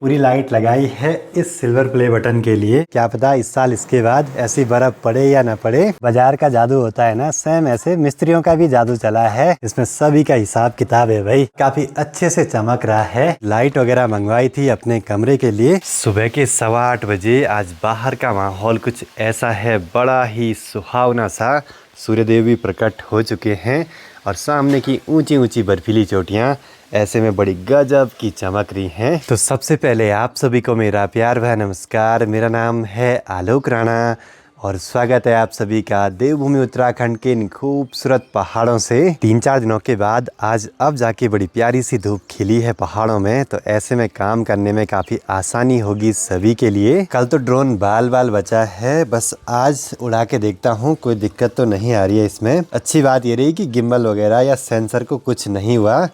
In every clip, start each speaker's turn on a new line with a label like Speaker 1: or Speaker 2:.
Speaker 1: पूरी लाइट लगाई है इस सिल्वर प्ले बटन के लिए। क्या पता इस साल इसके बाद ऐसी बर्फ पड़े या ना पड़े। बाजार का जादू होता है ना, सेम ऐसे मिस्त्रियों का भी जादू चला है। इसमें सभी का हिसाब किताब है भाई। काफी अच्छे से चमक रहा है। लाइट वगैरह मंगवाई थी अपने कमरे के लिए। सुबह के 8:15 बजे। आज बाहर का माहौल कुछ ऐसा है, बड़ा ही सुहावना सा। सूर्यदेव भी प्रकट हो चुके हैं और सामने की ऊंची ऊंची बर्फीली चोटियां ऐसे में बड़ी गजब की चमक रही हैं। तो सबसे पहले आप सभी को मेरा प्यार भरा नमस्कार। मेरा नाम है आलोक राणा और स्वागत है आप सभी का देवभूमि उत्तराखंड के इन खूबसूरत पहाड़ों से। 3-4 दिनों के बाद आज अब जाके बड़ी प्यारी सी धूप खिली है पहाड़ों में, तो ऐसे में काम करने में काफ़ी आसानी होगी सभी के लिए। कल तो ड्रोन बाल बचा है, बस आज उड़ा के देखता हूँ, कोई दिक्कत तो नहीं आ रही है इसमें। अच्छी बात ये रही कि गिम्बल वगैरह या सेंसर को कुछ नहीं हुआ,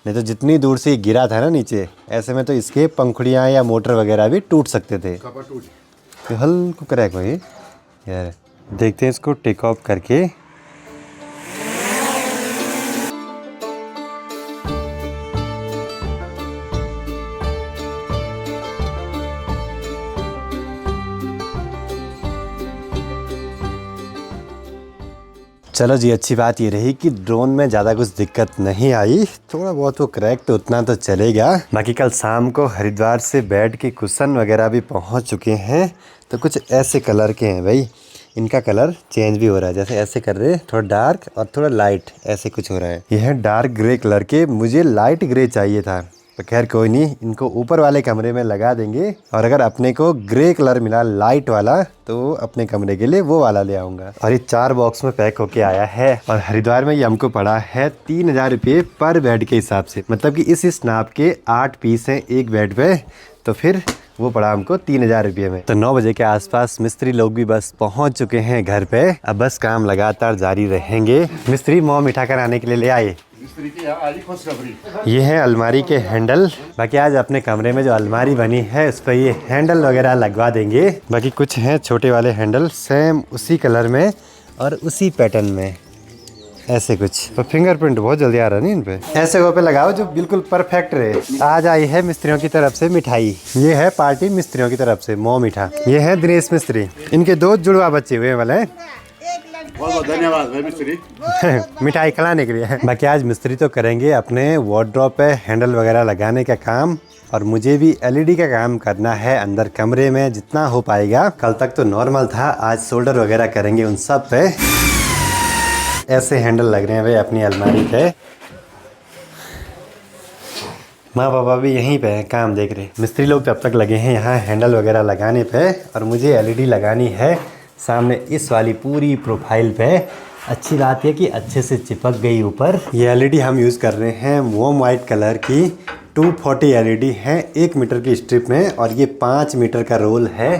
Speaker 1: नहीं तो जितनी दूर से गिरा था ना नीचे, ऐसे में तो इसके पंखुड़ियाँ या मोटर वगैरह भी टूट सकते थे। तो हल्को क्रैक हुई यार। देखते हैं इसको टेक ऑफ करके। चलो जी, अच्छी बात ये रही कि ड्रोन में ज़्यादा कुछ दिक्कत नहीं आई। थोड़ा बहुत वो क्रैक तो उतना तो चलेगा। बाकी कल शाम को हरिद्वार से बेड के कुशन वगैरह भी पहुंच चुके हैं। तो कुछ ऐसे कलर के हैं भाई, इनका कलर चेंज भी हो रहा है। जैसे ऐसे कर रहे हैं, थोड़ा डार्क और थोड़ा लाइट, ऐसे कुछ हो रहा है। ये है डार्क ग्रे कलर के, मुझे लाइट ग्रे चाहिए था, तो खैर कोई नहीं, इनको ऊपर वाले कमरे में लगा देंगे। और अगर अपने को ग्रे कलर मिला लाइट वाला, तो अपने कमरे के लिए वो वाला ले आऊँगा। और ये 4 बॉक्स में पैक होके आया है। और हरिद्वार में ये हमको पड़ा है 3000 रुपये पर बेड के हिसाब से। मतलब कि इस नाप के 8 पीस हैं एक बेड पे, तो फिर वो पड़ा हमको 3000 रुपये में। तो 9 बजे के आसपास मिस्त्री लोग भी बस पहुंच चुके हैं घर पे। अब बस काम लगातार जारी रहेंगे। मिस्त्री मोह मीठा कराने के लिए ले आए। ये है अलमारी के हैंडल। बाकी आज अपने कमरे में जो अलमारी बनी है उस पर ये हैंडल वगैरह लगवा देंगे। बाकी कुछ हैं छोटे वाले हैंडल, सेम उसी कलर में और उसी पैटर्न में, ऐसे कुछ। तो फिंगरप्रिंट बहुत जल्दी आ रहा है नहीं इन पे। ऐसे वो पे लगाओ जो बिल्कुल परफेक्ट रहे। आज आई है मिस्त्रियों की तरफ से मिठाई। ये है पार्टी मिस्त्रियों की तरफ से, मोह मीठा। ये है दिनेश मिस्त्री, इनके 2 जुड़वा बच्चे हुए वाले हैं।
Speaker 2: बहुत धन्यवाद भाई मिस्त्री।
Speaker 1: मिठाई खिलाने के लिए। बाकी आज मिस्त्री तो करेंगे अपने वार्डरोब पे हैंडल वगैरह लगाने का काम, और मुझे भी एलईडी का काम करना है अंदर कमरे में जितना हो पाएगा। कल तक तो नॉर्मल था, आज सोल्डर वगैरह करेंगे उन सब पे। ऐसे हैंडल लग रहे हैं भाई अपनी अलमारी पे। माँ बाबा भी यहीं पे हैं, काम देख रहे। मिस्त्री लोग तब तक लगे हैं यहाँ हैंडल वगैरह लगाने पे, और मुझे एलईडी लगानी है सामने इस वाली पूरी प्रोफाइल पे। अच्छी बात है कि अच्छे से चिपक गई ऊपर। ये एलईडी हम यूज़ कर रहे हैं वॉर्म वाइट कलर की 240 एलईडी है 1 मीटर की स्ट्रिप में, और ये 5 मीटर का रोल है।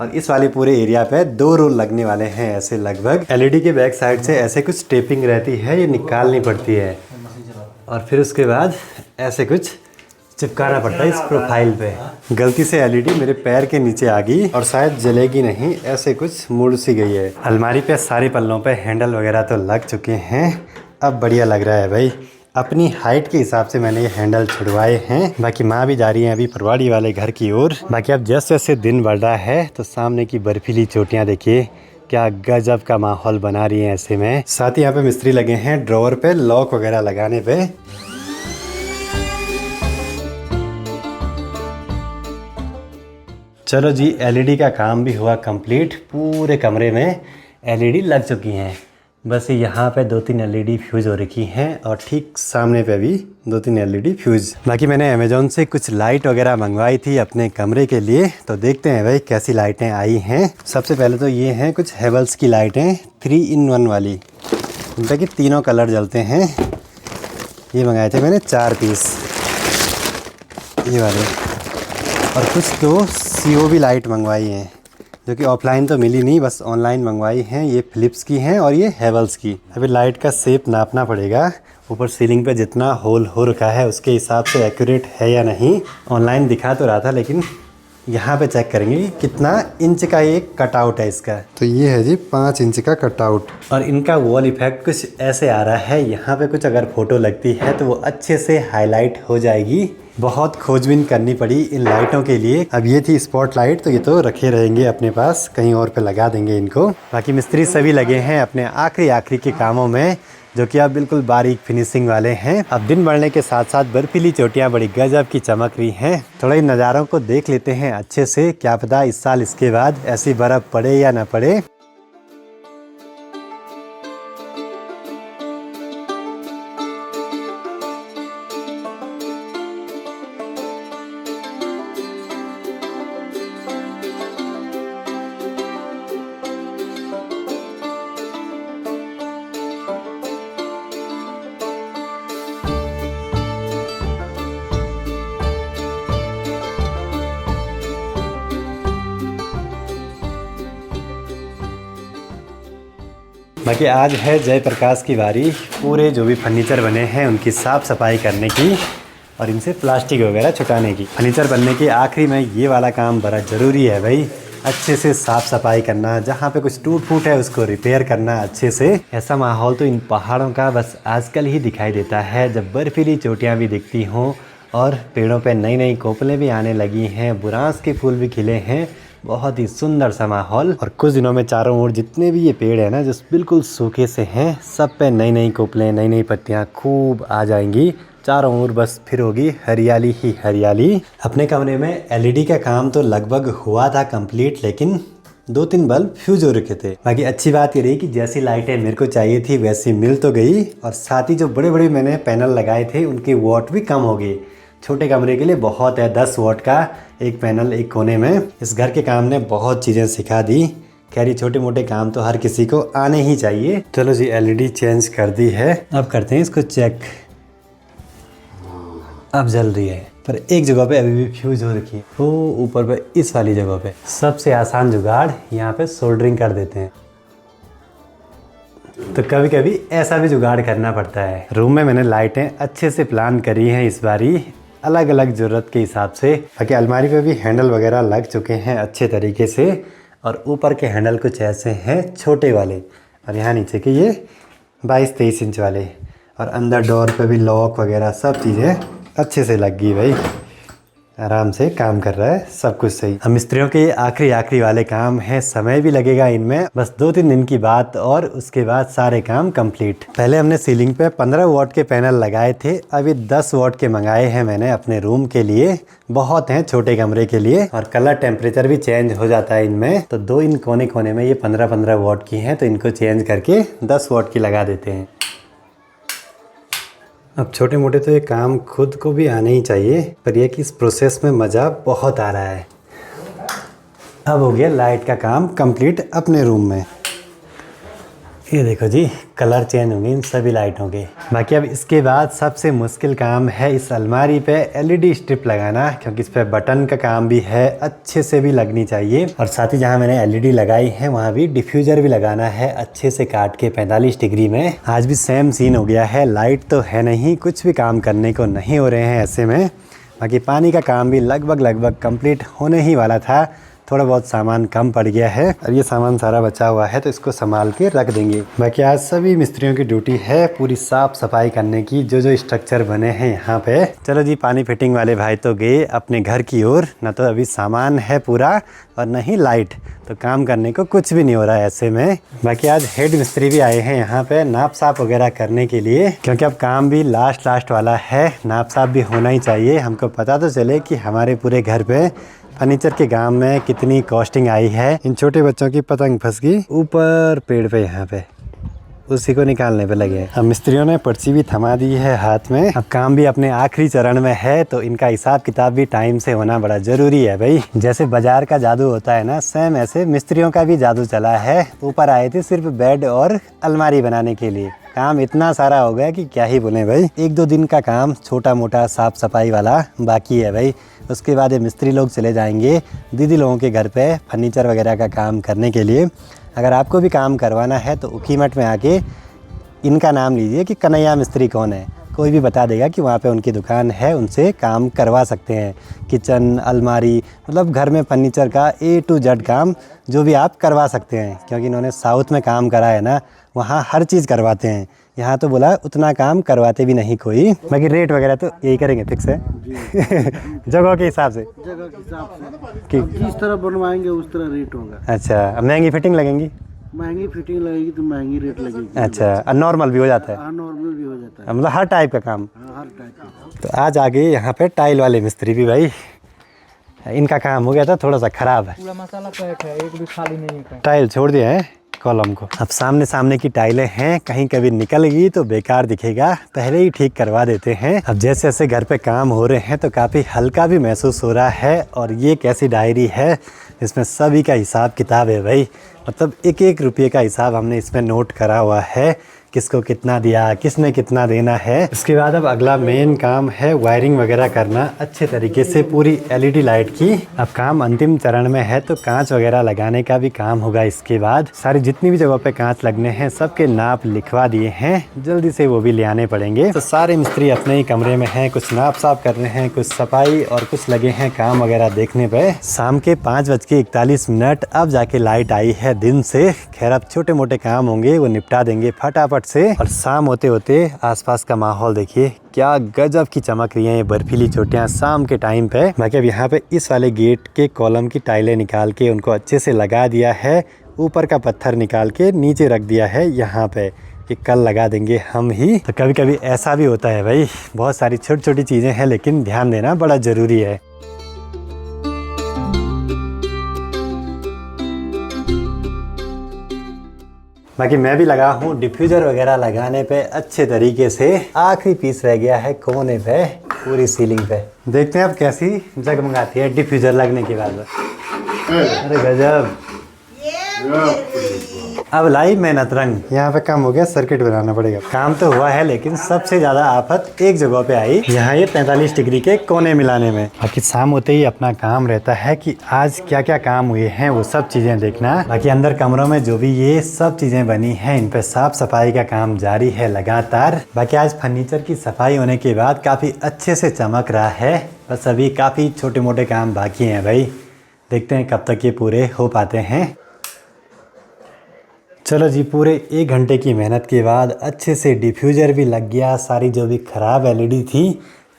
Speaker 1: और इस वाले पूरे एरिया पे 2 रोल लगने वाले हैं ऐसे लगभग। एलईडी के बैक साइड से ऐसे कुछ टेपिंग रहती है, ये निकालनी पड़ती है, और फिर उसके बाद ऐसे कुछ चिपकाना पड़ता है इस प्रोफाइल पे। गलती से एलईडी मेरे पैर के नीचे आ गई और शायद जलेगी नहीं, ऐसे कुछ मुड़ सी गई है। अलमारी पे सारे पल्लों पे हैंडल वगैरह तो लग चुके हैं। अब बढ़िया लग रहा है भाई। अपनी हाइट के हिसाब से मैंने ये हैंडल छुड़वाए हैं। बाकी माँ भी जा रही हैं अभी परवाड़ी वाले घर की ओर। बाकी अब जैसे जैसे दिन बढ़ रहा है तो सामने की बर्फीली चोटियाँ देखिए, क्या गजब का माहौल बना रही हैं ऐसे में। साथ ही यहाँ पे मिस्त्री लगे हैं ड्रॉवर पे लॉक वगैरह लगाने पे। चलो जी, एलईडी का काम भी हुआ कंप्लीट। पूरे कमरे में एलईडी लग चुकी हैं। बस यहाँ पे 2-3 एलईडी फ्यूज़ हो रखी हैं, और ठीक सामने पे भी 2-3 एलईडी फ्यूज़। बाकी मैंने अमेज़ॉन से कुछ लाइट वगैरह मंगवाई थी अपने कमरे के लिए, तो देखते हैं भाई कैसी लाइटें आई हैं। सबसे पहले तो ये हैं कुछ हेवल्स की लाइटें 3-in-1 वाली, इनका कि तीनों कलर जलते हैं। ये मंगाए थे मैंने 4 पीस ये वाले। और कुछ तो COB लाइट मंगवाई हैं, जो कि ऑफलाइन तो मिली नहीं, बस ऑनलाइन मंगवाई हैं। ये फिलिप्स की हैं और ये हेवल्स की। अभी लाइट का शेप नापना पड़ेगा। ऊपर सीलिंग पे जितना होल हो रखा है उसके हिसाब से एक्यूरेट है या नहीं। ऑनलाइन दिखा तो रहा था, लेकिन यहाँ पे चेक करेंगे कि कितना इंच का ये कटआउट है इसका। तो ये है जी 5 इंच का कटआउट। और इनका वॉल इफेक्ट कुछ ऐसे आ रहा है, यहाँ पे कुछ अगर फोटो लगती है तो वो अच्छे से हाईलाइट हो जाएगी। बहुत खोजबीन करनी पड़ी इन लाइटों के लिए। अब ये थी स्पॉट लाइट, तो ये तो रखे रहेंगे अपने पास, कहीं और पे लगा देंगे इनको। बाकी मिस्त्री सभी लगे हैं अपने आखिरी के कामों में, जो कि अब बिल्कुल बारीक फिनिशिंग वाले हैं। अब दिन बढ़ने के साथ साथ बर्फीली चोटियां बड़ी गजब की चमक रही हैं। थोड़ा इन नज़ारों को देख लेते हैं अच्छे से, क्या पता इस साल इसके बाद ऐसी बर्फ पड़े या ना पड़े। बाकी आज है जयप्रकाश की बारी, पूरे जो भी फर्नीचर बने हैं उनकी साफ़ सफाई करने की और इनसे प्लास्टिक वगैरह छुटाने की। फर्नीचर बनने के आखिरी में ये वाला काम बड़ा ज़रूरी है भाई, अच्छे से साफ़ सफाई करना, जहाँ पे कुछ टूट फूट है उसको रिपेयर करना अच्छे से। ऐसा माहौल तो इन पहाड़ों का बस आजकल ही दिखाई देता है, जब बर्फीली चोटियाँ भी दिखती हों और पेड़ों पे नई नई कोपलें भी आने लगी हैं, बुरांस के फूल भी खिले हैं। बहुत ही सुंदर सा माहौल। और कुछ दिनों में चारों ओर जितने भी ये पेड़ है ना, जो बिल्कुल सूखे से हैं, सब पे नई नई कोपलें, नई नई पत्तियाँ खूब आ जाएंगी। चारों ओर बस फिर होगी हरियाली ही हरियाली। अपने कमरे में एलईडी का काम तो लगभग हुआ था कंप्लीट, लेकिन 2-3 बल्ब फ्यूज हो रखे थे। बाकी अच्छी बात ये रही कि जैसी लाइटें मेरे को चाहिए थी वैसी मिल तो गई, और साथ ही जो बड़े बड़े मैंने पैनल लगाए थे उनके वॉट भी कम हो गए। छोटे कमरे के लिए बहुत है 10 वॉट का एक पैनल एक कोने में। इस घर के काम ने बहुत चीज़ें सिखा दी। खैर छोटे मोटे काम तो हर किसी को आने ही चाहिए। चलो जी एलईडी चेंज कर दी है, अब करते हैं इसको चेक। अब जल रही है, पर एक जगह पे अभी भी फ्यूज हो रखी है, वो ऊपर पे इस वाली जगह पे। सबसे आसान जुगाड़ यहाँ पे सोल्डरिंग कर देते हैं। तो कभी कभी ऐसा भी जुगाड़ करना पड़ता है। रूम में मैंने लाइटें अच्छे से प्लान करी हैं इस बारी, अलग अलग ज़रूरत के हिसाब से। बाकी अलमारी पे भी हैंडल वगैरह लग चुके हैं अच्छे तरीके से, और ऊपर के हैंडल कुछ ऐसे हैं छोटे वाले, और यहाँ नीचे के ये 22-23 इंच वाले, और अंदर डोर पे भी लॉक वगैरह सब चीज़ें अच्छे से लग गई भाई। आराम से काम कर रहा है, सब कुछ सही। हम मिस्त्रियों के आखिरी वाले काम है, समय भी लगेगा इनमें, बस 2-3 दिन की बात, और उसके बाद सारे काम कंप्लीट। पहले हमने सीलिंग पे 15 वॉट के पैनल लगाए थे, अभी 10 वॉट के मंगाए हैं मैंने अपने रूम के लिए। बहुत हैं छोटे कमरे के लिए, और कलर टेम्परेचर भी चेंज हो जाता है इनमें। तो 2 इन कोने में ये 15-15 वॉट की हैं, तो इनको चेंज करके 10 वॉट की लगा देते हैं। अब छोटे मोटे तो ये काम खुद को भी आने ही चाहिए, पर यह कि इस प्रोसेस में मज़ा बहुत आ रहा है। अब हो गया लाइट का काम कंप्लीट अपने रूम में। ये देखो जी कलर चेंज होंगे इन सभी लाइटों के। बाकी अब इसके बाद सबसे मुश्किल काम है इस अलमारी पे एलईडी स्ट्रिप लगाना, क्योंकि इस पे बटन का काम भी है, अच्छे से भी लगनी चाहिए। और साथ ही जहाँ मैंने एलईडी लगाई है वहाँ भी डिफ्यूज़र भी लगाना है अच्छे से काट के 45 डिग्री में। आज भी सेम सीन हो गया है, लाइट तो है नहीं, कुछ भी काम करने को नहीं हो रहे हैं ऐसे में। बाकी पानी का काम भी लगभग कंप्लीट होने ही वाला था, थोड़ा बहुत सामान कम पड़ गया है, और ये सामान सारा बचा हुआ है तो इसको संभाल के रख देंगे। बाकी आज सभी मिस्त्रियों की ड्यूटी है पूरी साफ सफाई करने की, जो स्ट्रक्चर बने हैं यहाँ पे। चलो जी पानी फिटिंग वाले भाई तो गए अपने घर की ओर, न तो अभी सामान है पूरा और न ही लाइट, तो काम करने को कुछ भी नहीं हो रहा है ऐसे में। बाकी आज हेड मिस्त्री भी आए हैं यहाँ पे नाप साफ वगैरह करने के लिए, क्योंकि अब काम भी लास्ट वाला है, नाप साफ भी होना ही चाहिए। हमको पता तो चले कि हमारे पूरे घर पे फर्नीचर के काम में कितनी कॉस्टिंग आई है। इन छोटे बच्चों की पतंग फंस गई ऊपर पेड़ पे, यहाँ पे उसी को निकालने पे लगे। अब मिस्त्रियों ने पर्ची भी थमा दी है हाथ में, अब काम भी अपने आखिरी चरण में है, तो इनका हिसाब किताब भी टाइम से होना बड़ा ज़रूरी है भाई। जैसे बाजार का जादू होता है ना, सेम ऐसे मिस्त्रियों का भी जादू चला है। ऊपर आए थे सिर्फ बेड और अलमारी बनाने के लिए, काम इतना सारा हो गया कि क्या ही बोले भाई। 1-2 दिन का काम छोटा मोटा साफ सफाई वाला बाकी है भाई, उसके बाद ये मिस्त्री लोग चले जाएंगे दीदी लोगों के घर पे फर्नीचर वगैरह का काम करने के लिए। अगर आपको भी काम करवाना है तो उखीमठ में आके इनका नाम लीजिए कि कन्हैया मिस्त्री कौन है, कोई भी बता देगा कि वहाँ पे उनकी दुकान है, उनसे काम करवा सकते हैं। किचन, अलमारी, मतलब घर में फर्नीचर का A to Z काम जो भी आप करवा सकते हैं, क्योंकि इन्होंने साउथ में काम करा है ना, वहाँ हर चीज़ करवाते हैं। यहाँ तो बोला उतना काम करवाते भी नहीं कोई, बाकी रेट वगैरह तो यही करेंगे, फिक्स है जगह के हिसाब से।
Speaker 3: जगह के हिसाब से कि जिस तरह बनवाएंगे उस तरह रेट होगा।
Speaker 1: अच्छा, अब महंगी फिटिंग लगेंगी?
Speaker 3: महंगी फिटिंग लगेगी तो महंगी रेट लगेगी।
Speaker 1: अच्छा, और नॉर्मल भी हो जाता है?
Speaker 3: हाँ, नॉर्मल भी हो जाता है।
Speaker 1: मतलब हर टाइप का काम?
Speaker 3: हाँ, हर टाइप का।
Speaker 1: तो आज आ गए यहाँ पे टाइल वाले मिस्त्री भी भाई। इनका काम हो गया था थोड़ा सा खराब है,
Speaker 4: पूरा मसाला पैक है, एक भी खाली नहीं है।
Speaker 1: टाइल छोड़ दिए हैं कॉलम को। अब सामने सामने की टाइलें हैं, कहीं कभी निकल गई तो बेकार दिखेगा, पहले ही ठीक करवा देते हैं। अब जैसे जैसे घर पे काम हो रहे हैं तो काफ़ी हल्का भी महसूस हो रहा है। और ये कैसी डायरी है, इसमें सभी का हिसाब किताब है भाई, मतलब एक एक रुपये का हिसाब हमने इसमें नोट करा हुआ है, किसको कितना दिया, किसने कितना देना है। इसके बाद अब अगला मेन काम है वायरिंग वगैरह करना अच्छे तरीके से पूरी LED लाइट की। अब काम अंतिम चरण में है, तो कांच वगैरह लगाने का भी काम होगा। इसके बाद सारी जितनी भी जगह पे कांच लगने हैं सबके नाप लिखवा दिए हैं, जल्दी से वो भी ले आने पड़ेंगे। तो सारे मिस्त्री अपने ही कमरे में हैं, कुछ नाप साफ कर रहे हैं, कुछ सफाई और कुछ लगे हैं काम वगैरह देखने पे। शाम के 5:41 अब जाके लाइट आई है दिन से। खैर अब छोटे मोटे काम होंगे वो निपटा देंगे फटाफट से। और शाम होते होते आसपास का माहौल देखिए, क्या गजब की चमक रही हैं ये बर्फीली चोटियां शाम के टाइम पे। बाकी अब यहाँ पे इस वाले गेट के कॉलम की टाइलें निकाल के उनको अच्छे से लगा दिया है, ऊपर का पत्थर निकाल के नीचे रख दिया है यहाँ पे कि कल लगा देंगे हम ही। तो कभी कभी ऐसा भी होता है भाई, बहुत सारी छोटी छोटी चीज़ें हैं लेकिन ध्यान देना बड़ा ज़रूरी है। बाकी मैं भी लगा हूँ डिफ्यूज़र वगैरह लगाने पे अच्छे तरीके से। आखिरी पीस रह गया है कोने पे पूरी सीलिंग पे। देखते हैं अब कैसी जगमगाती है डिफ्यूज़र लगने के बाद। अरे गजब, अब लाई मेहनत रंग। यहाँ पे काम हो गया, सर्किट बनाना पड़ेगा। काम तो हुआ है लेकिन सबसे ज़्यादा आफत एक जगह पे आई, यहाँ ये 45 डिग्री के कोने मिलाने में। बाकी शाम होते ही अपना काम रहता है कि आज क्या क्या काम हुए हैं वो सब चीज़ें देखना। बाकी अंदर कमरों में जो भी ये सब चीज़ें बनी हैं इन पे साफ सफाई का काम जारी है लगातार। बाकी आज फर्नीचर की सफाई होने के बाद काफ़ी अच्छे से चमक रहा है, बस अभी काफ़ी छोटे मोटे काम बाकी हैं भाई। देखते हैं कब तक ये पूरे हो पाते हैं। चलो जी, पूरे 1 घंटे की मेहनत के बाद अच्छे से डिफ्यूज़र भी लग गया, सारी जो भी ख़राब LED थी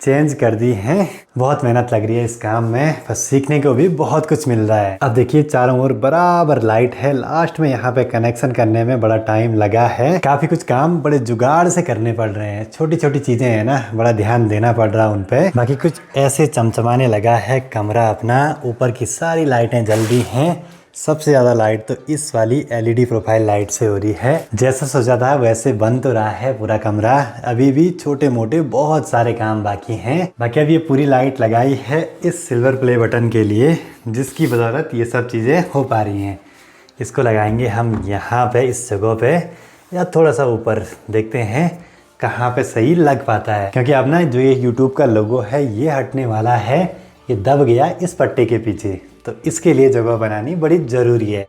Speaker 1: चेंज कर दी हैं। बहुत मेहनत लग रही है इस काम में, बस सीखने को भी बहुत कुछ मिल रहा है। अब देखिए चारों ओर बराबर लाइट है, लास्ट में यहाँ पे कनेक्शन करने में बड़ा टाइम लगा है। काफ़ी कुछ काम बड़े जुगाड़ से करने पड़ रहे हैं, छोटी छोटी चीज़ें हैं ना, बड़ा ध्यान देना पड़ रहा है उन पे। बाकी कुछ ऐसे चमचमाने लगा है कमरा अपना, ऊपर की सारी लाइटें जल रही हैं। सबसे ज़्यादा लाइट तो इस वाली LED प्रोफाइल लाइट से हो रही है। जैसा सोचा था वैसे बन तो रहा है पूरा कमरा, अभी भी छोटे मोटे बहुत सारे काम बाकी हैं। बाकी अब ये पूरी लाइट लगाई है इस सिल्वर प्ले बटन के लिए, जिसकी बदौलत ये सब चीज़ें हो पा रही हैं। इसको लगाएंगे हम यहाँ पे इस जगह पे, या थोड़ा सा ऊपर, देखते हैं कहाँ पे सही लग पाता है। क्योंकि अब ना जो ये यूट्यूब का लोगो है ये हटने वाला है, ये दब गया इस पट्टे के पीछे, तो इसके लिए जगह बनानी बड़ी ज़रूरी है।